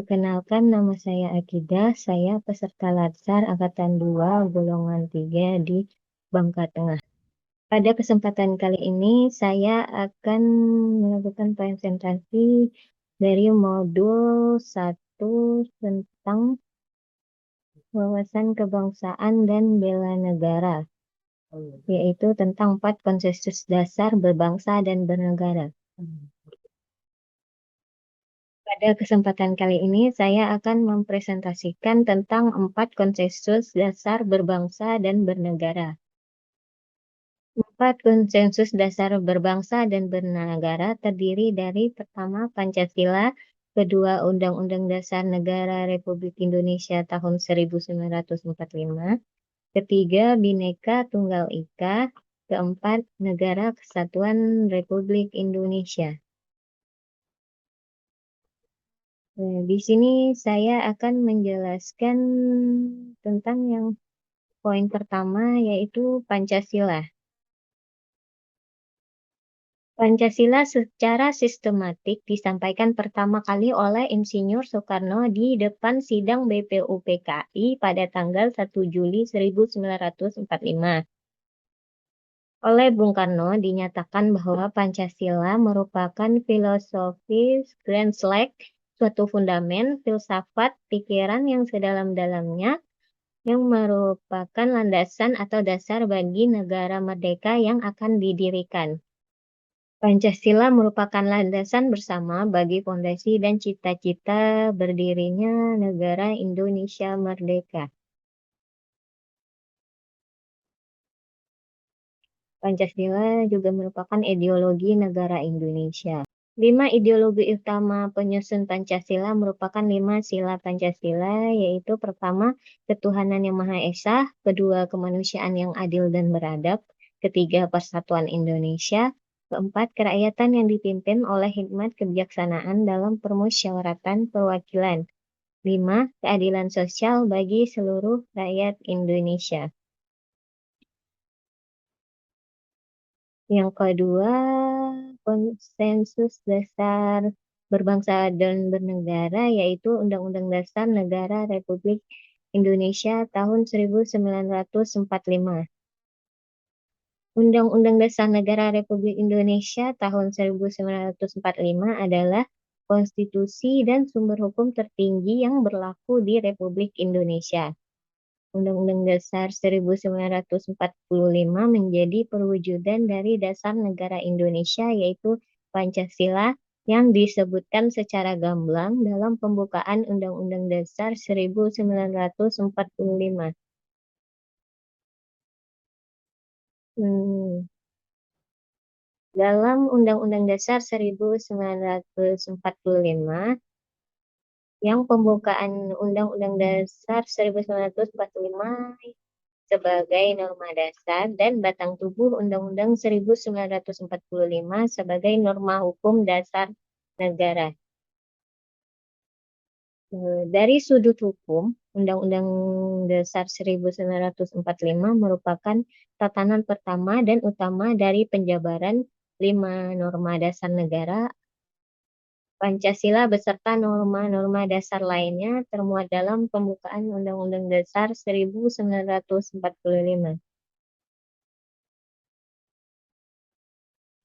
Perkenalkan, nama saya Akidah. Saya peserta Latsar Angkatan 2 golongan 3 di Bangka Tengah. Pada kesempatan kali ini saya akan melakukan presentasi dari modul 1 tentang wawasan kebangsaan dan bela negara, yaitu tentang 4 konsensus dasar berbangsa dan bernegara. Pada kesempatan kali ini, saya akan mempresentasikan tentang 4 konsensus dasar berbangsa dan bernegara. 4 konsensus dasar berbangsa dan bernegara terdiri dari pertama Pancasila, kedua Undang-Undang Dasar Negara Republik Indonesia tahun 1945, ketiga Bhinneka Tunggal Ika, keempat Negara Kesatuan Republik Indonesia. Di sini saya akan menjelaskan tentang yang poin pertama, yaitu Pancasila. Pancasila secara sistematik disampaikan pertama kali oleh Insinyur Soekarno di depan sidang BPUPKI pada tanggal 1 Juli 1945. Oleh Bung Karno dinyatakan bahwa Pancasila merupakan filosofis grand slam, suatu fundamen filsafat pikiran yang sedalam-dalamnya yang merupakan landasan atau dasar bagi negara merdeka yang akan didirikan. Pancasila merupakan landasan bersama bagi fondasi dan cita-cita berdirinya negara Indonesia merdeka. Pancasila juga merupakan ideologi negara Indonesia. 5 ideologi utama penyusun Pancasila merupakan 5 sila Pancasila, yaitu pertama, ketuhanan yang Maha Esa, kedua, kemanusiaan yang adil dan beradab, ketiga, persatuan Indonesia, keempat, kerakyatan yang dipimpin oleh hikmat kebijaksanaan dalam permusyawaratan perwakilan, 5, keadilan sosial bagi seluruh rakyat Indonesia. Yang kedua, konsensus dasar berbangsa dan bernegara, yaitu Undang-Undang Dasar Negara Republik Indonesia tahun 1945. Undang-Undang Dasar Negara Republik Indonesia tahun 1945 adalah konstitusi dan sumber hukum tertinggi yang berlaku di Republik Indonesia. Undang-Undang Dasar 1945 menjadi perwujudan dari dasar negara Indonesia, yaitu Pancasila, yang disebutkan secara gamblang dalam pembukaan Undang-Undang Dasar 1945. Dalam Undang-Undang Dasar 1945, yang pembukaan Undang-Undang Dasar 1945 sebagai norma dasar dan batang tubuh Undang-Undang 1945 sebagai norma hukum dasar negara. Dari sudut hukum, Undang-Undang Dasar 1945 merupakan tatanan pertama dan utama dari penjabaran 5 norma dasar negara. Pancasila beserta norma-norma dasar lainnya termuat dalam pembukaan Undang-Undang Dasar 1945.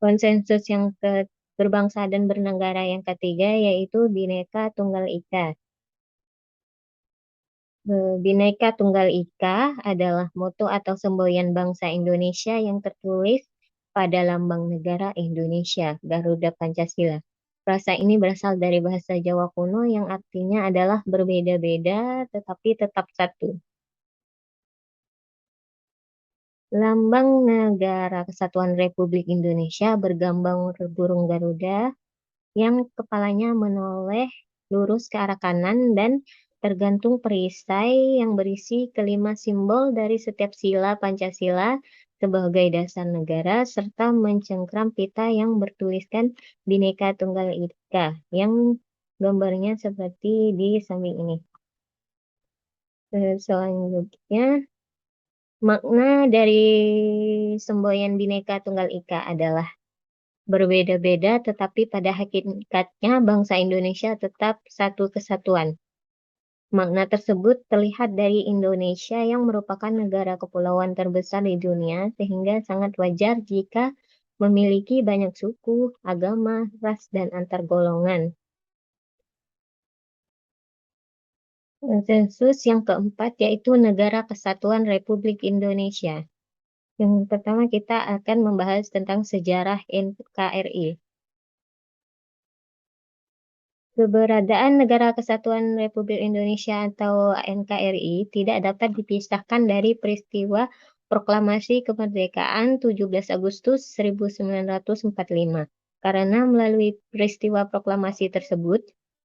Konsensus yang berbangsa dan bernegara yang ketiga yaitu Bhinneka Tunggal Ika. Bhinneka Tunggal Ika adalah moto atau semboyan bangsa Indonesia yang tertulis pada lambang negara Indonesia, Garuda Pancasila. Frasa ini berasal dari bahasa Jawa kuno yang artinya adalah berbeda-beda tetapi tetap satu. Lambang Negara Kesatuan Republik Indonesia bergambar burung Garuda yang kepalanya menoleh lurus ke arah kanan dan tergantung perisai yang berisi kelima simbol dari setiap sila Pancasila sebagai dasar negara, serta mencengkram pita yang bertuliskan Bhinneka Tunggal Ika, yang gambarnya seperti di samping ini. Selanjutnya, makna dari semboyan Bhinneka Tunggal Ika adalah berbeda-beda, tetapi pada hakikatnya bangsa Indonesia tetap satu kesatuan. Makna tersebut terlihat dari Indonesia yang merupakan negara kepulauan terbesar di dunia, sehingga sangat wajar jika memiliki banyak suku, agama, ras, dan antar golongan. Sensus yang keempat yaitu Negara Kesatuan Republik Indonesia. Yang pertama kita akan membahas tentang sejarah NKRI. Keberadaan Negara Kesatuan Republik Indonesia atau NKRI tidak dapat dipisahkan dari peristiwa Proklamasi Kemerdekaan 17 Agustus 1945. Karena melalui peristiwa proklamasi tersebut,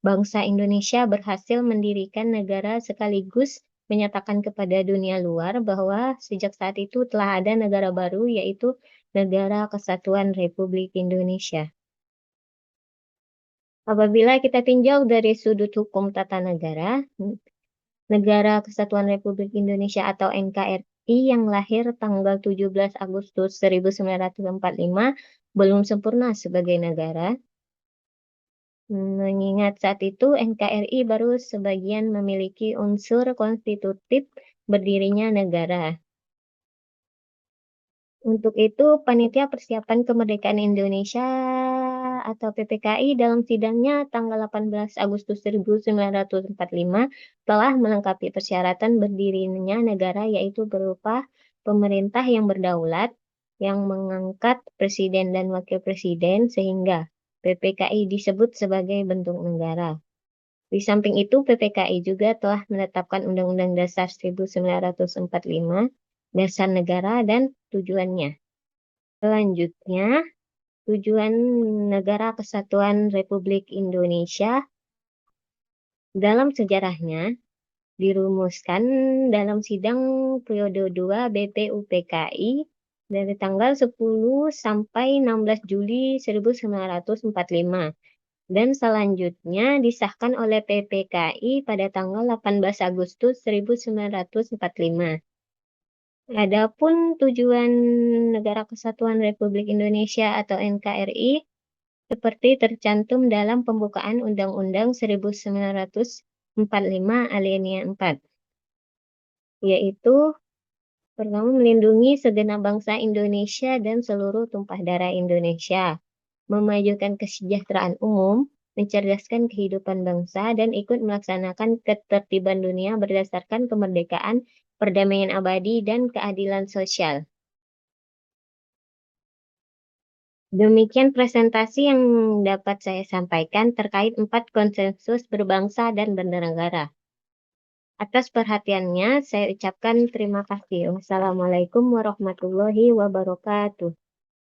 bangsa Indonesia berhasil mendirikan negara sekaligus menyatakan kepada dunia luar bahwa sejak saat itu telah ada negara baru yaitu Negara Kesatuan Republik Indonesia. Apabila kita tinjau dari sudut hukum tata negara, Negara Kesatuan Republik Indonesia atau NKRI yang lahir tanggal 17 Agustus 1945 belum sempurna sebagai negara. Mengingat saat itu NKRI baru sebagian memiliki unsur konstitutif berdirinya negara. Untuk itu, Panitia Persiapan Kemerdekaan Indonesia atau PPKI dalam sidangnya tanggal 18 Agustus 1945 telah melengkapi persyaratan berdirinya negara yaitu berupa pemerintah yang berdaulat, yang mengangkat presiden dan wakil presiden sehingga PPKI disebut sebagai bentuk negara. Di samping itu, PPKI juga telah menetapkan Undang-Undang Dasar 1945, Dasar Negara, dan tujuannya. Selanjutnya, tujuan Negara Kesatuan Republik Indonesia dalam sejarahnya dirumuskan dalam sidang periode 2 BPUPKI dari tanggal 10 sampai 16 Juli 1945 dan selanjutnya disahkan oleh PPKI pada tanggal 18 Agustus 1945. Adapun tujuan Negara Kesatuan Republik Indonesia atau NKRI seperti tercantum dalam pembukaan Undang-Undang 1945 alinea 4, yaitu pertama melindungi segenap bangsa Indonesia dan seluruh tumpah darah Indonesia, memajukan kesejahteraan umum, mencerdaskan kehidupan bangsa, dan ikut melaksanakan ketertiban dunia berdasarkan kemerdekaan, perdamaian abadi, dan keadilan sosial. Demikian presentasi yang dapat saya sampaikan terkait 4 konsensus berbangsa dan bernegara. Atas perhatiannya, saya ucapkan terima kasih. Wassalamualaikum warahmatullahi wabarakatuh.